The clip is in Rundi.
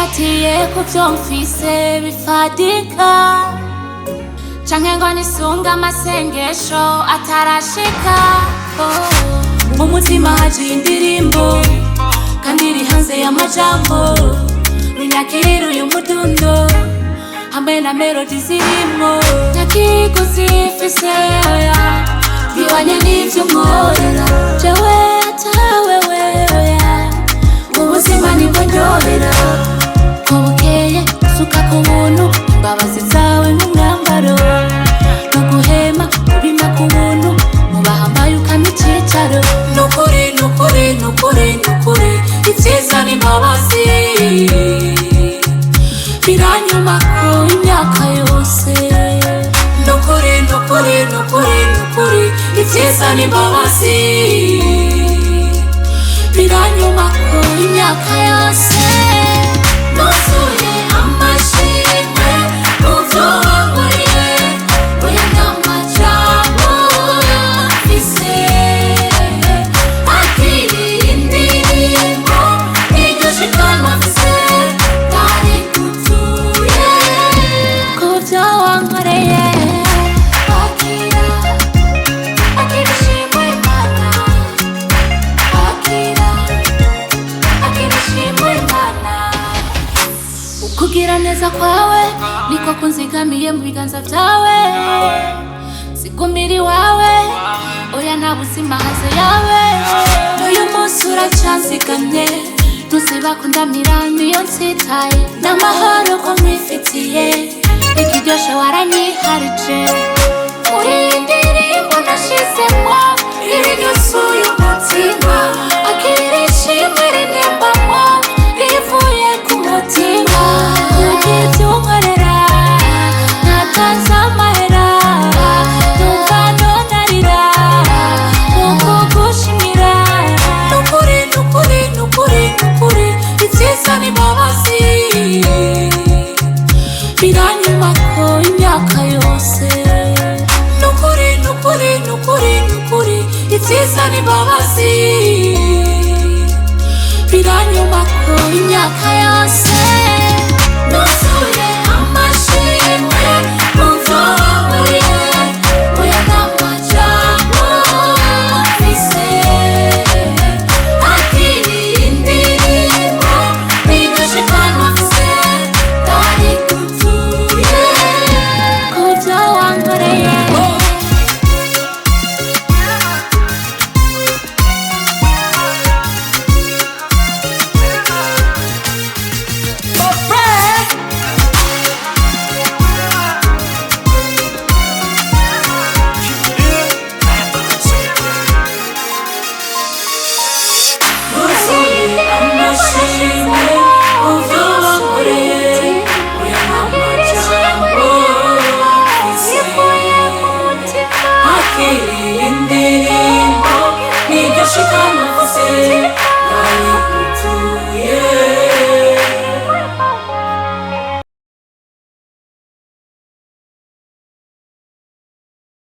Fatiye kuvyo mfise bifadika, canke ngo nisunga amasengesho atarashika. Mu mutima haje indirimbo kandi iri hanze y'amajambo, runyakirira uyu mudundo hamwe na melodi zirimo. Ntakiguzi mfise oya bihwanye n'ivyo nkorera, jewe atawe wewe ubuzima nibwo ndyohera. Kubukeye suka ku buntu, imbabazi zawe nk'umwambaro, no guhema ubima ku buntu, mubahambaye ukama icicaro. Nukuri nukuri nukuri nukuri ivyiza n'imbabazi biranyumako imyaka yose. Nukuri nukuri nukuri nukuri ivyiza n'imbabazi biranyumako imyaka yose. Nuzuye amashimwe muvyo wankoreye, oya n'amajambo mfise, akiriye indirimbo iryo shikama mfise, ndarigutuye kuvyo wankoreye. Akira, akira ishimwe Imana, akira, akira ishimwe Imana. Ukugira neza kwawe niko kunzigamiye mu biganza vyawe, sigumira iwawe oya nta buzima haze yawe. N'uyu munsi uracanzigamye, ntuziba kundamira niyo nsitaye, n'amahoro ko mwifitiye, ikiryoshe waranyiharije. Muri iyi ndirimbo nashizemwo irinyuzuye umutima, akira ishimwe rinembamwo rivuye ku mutima. Ugiye vyunkorera natanze amahera, numva nonarira mukugushimira. Nukuri nukuri nukuri nukuri ivyiza n'imbabazi biranyumako imyaka yose. Nukuri nukuri nukuri nukuri ivyiza n'imbabazi biranyumako imyaka yose.